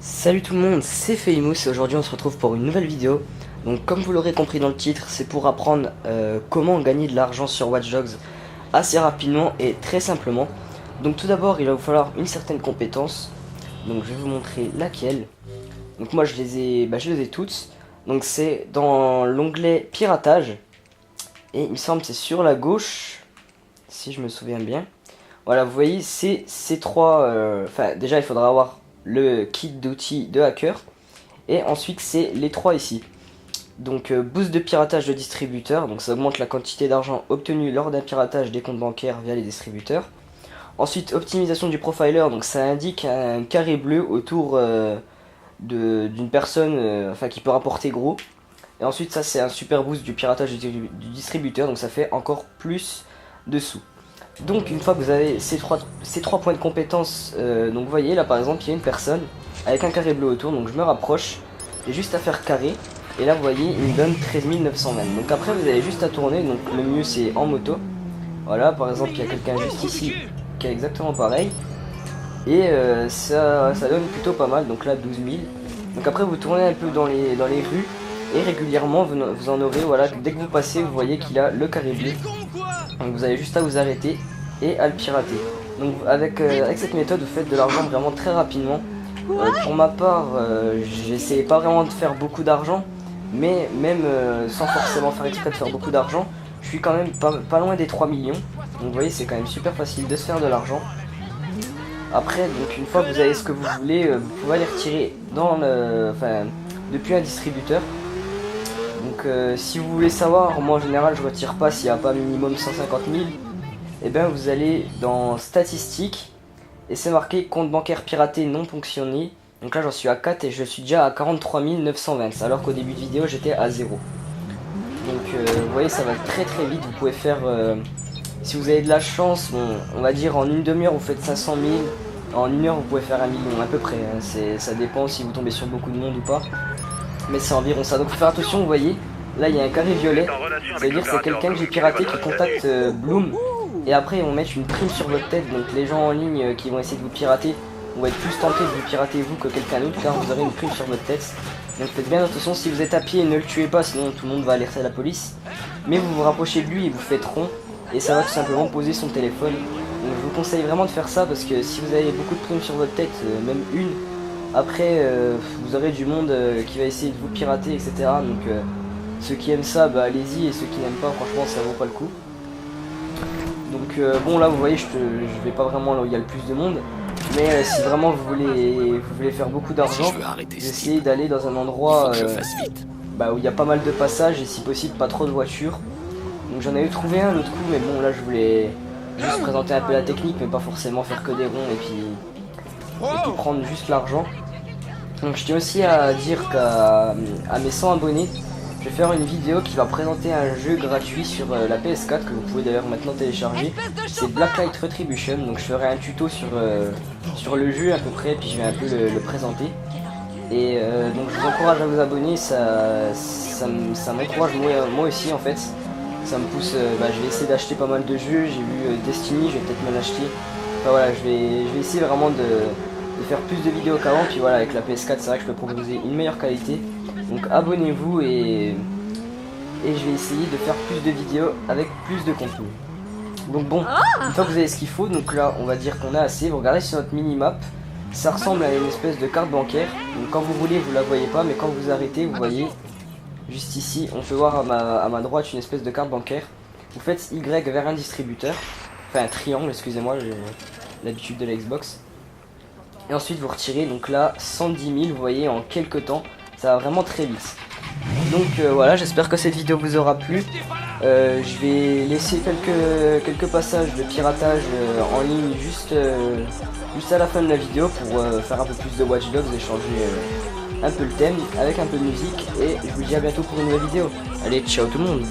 Salut tout le monde, c'est Famous et aujourd'hui on se retrouve pour une nouvelle vidéo. Donc comme vous l'aurez compris dans le titre, c'est pour apprendre comment gagner de l'argent sur Watch Dogs assez rapidement et très simplement. Donc tout d'abord il va vous falloir une certaine compétence. Donc je vais vous montrer laquelle. Donc moi je les ai toutes. Donc c'est dans l'onglet piratage. Et il me semble que c'est sur la gauche, si je me souviens bien. Voilà, vous voyez c'est ces trois, déjà il faudra avoir le kit d'outils de hacker et ensuite c'est les trois ici. Donc boost de piratage de distributeur, donc ça augmente la quantité d'argent obtenue lors d'un piratage des comptes bancaires via les distributeurs. Ensuite optimisation du profiler, donc ça indique un carré bleu autour d'une personne qui peut rapporter gros. Et ensuite ça c'est un super boost du piratage du distributeur, donc ça fait encore plus de sous. Donc une fois que vous avez ces trois points de compétence, donc vous voyez là par exemple il y a une personne avec un carré bleu autour, donc je me rapproche, j'ai juste à faire carré, et là vous voyez il me donne 13 920. Donc après vous avez juste à tourner, donc le mieux c'est en moto. Voilà par exemple il y a quelqu'un juste ici qui a exactement pareil, et ça donne plutôt pas mal, donc là 12 000. Donc après vous tournez un peu dans les rues, et régulièrement vous en aurez, voilà, dès que vous passez vous voyez qu'il a le carré bleu. Donc vous avez juste à vous arrêter et à le pirater. Donc avec cette méthode vous faites de l'argent vraiment très rapidement. Pour ma part j'essayais pas vraiment de faire beaucoup d'argent, mais même sans forcément faire exprès de faire beaucoup d'argent, je suis quand même pas loin des 3 millions. Donc vous voyez c'est quand même super facile de se faire de l'argent. Après donc une fois que vous avez ce que vous voulez, vous pouvez aller retirer dans depuis un distributeur. Donc si vous voulez savoir, moi en général je retire pas s'il n'y a pas minimum 150 000. Et bien vous allez dans statistiques et c'est marqué compte bancaire piraté non fonctionné. Donc là j'en suis à 4 et je suis déjà à 43 920 alors qu'au début de vidéo j'étais à 0. Donc vous voyez ça va très vite. Vous pouvez faire, si vous avez de la chance, bon, on va dire en une demi-heure vous faites 500 000. En une heure vous pouvez faire 1 million à peu près, hein. Ça dépend si vous tombez sur beaucoup de monde ou pas. Mais c'est environ ça, donc faut faire attention, vous voyez, là il y a un carré violet, ça veut dire que c'est quelqu'un que j'ai piraté qui contacte Bloom, et après ils vont mettre une prime sur votre tête, donc les gens en ligne qui vont essayer de vous pirater vont être plus tentés de vous pirater vous que quelqu'un d'autre, car vous aurez une prime sur votre tête. Donc faites bien attention, si vous êtes à pied, ne le tuez pas, sinon tout le monde va alerter la police, mais vous vous rapprochez de lui et vous faites rond, et ça va tout simplement poser son téléphone. Donc je vous conseille vraiment de faire ça, parce que si vous avez beaucoup de primes sur votre tête, même une, après vous aurez du monde qui va essayer de vous pirater, etc. Donc ceux qui aiment ça, bah allez-y, et ceux qui n'aiment pas, franchement ça vaut pas le coup. Donc bon là vous voyez je vais pas vraiment là où il y a le plus de monde, mais si vraiment vous voulez faire beaucoup d'argent, essayez d'aller dans un endroit où il y a pas mal de passages et si possible pas trop de voitures. Donc j'en avais trouvé un l'autre coup, mais bon là je voulais juste présenter un peu la technique, mais pas forcément faire que des ronds et puis prendre juste l'argent. Donc je tiens aussi à dire qu'à mes 100 abonnés, je vais faire une vidéo qui va présenter un jeu gratuit sur la PS4 que vous pouvez d'ailleurs maintenant télécharger. C'est Blacklight Retribution, donc je ferai un tuto sur le jeu à peu près, puis je vais un peu le présenter. Et donc je vous encourage à vous abonner, ça m'encourage moi aussi en fait. Ça me pousse, je vais essayer d'acheter pas mal de jeux, j'ai vu Destiny, je vais peut-être me l'acheter. Enfin voilà, je vais essayer vraiment de faire plus de vidéos qu'avant, puis voilà avec la PS4 c'est vrai que je peux proposer une meilleure qualité. Donc abonnez-vous et je vais essayer de faire plus de vidéos avec plus de contenu. Donc bon, une fois que vous avez ce qu'il faut, donc là on va dire qu'on a assez. Vous regardez sur notre minimap, ça ressemble à une espèce de carte bancaire. Donc quand vous roulez vous la voyez pas, mais quand vous arrêtez vous voyez juste ici, on peut voir à ma droite une espèce de carte bancaire. Vous faites Y vers un distributeur, enfin un triangle, excusez-moi, j'ai l'habitude de la Xbox. Et ensuite vous retirez, donc là 110 000, vous voyez en quelques temps, ça va vraiment très vite. Donc voilà, j'espère que cette vidéo vous aura plu. Je vais laisser quelques passages de piratage en ligne juste à la fin de la vidéo pour faire un peu plus de Watch Dogs et changer un peu le thème avec un peu de musique. Et je vous dis à bientôt pour une nouvelle vidéo. Allez, ciao tout le monde.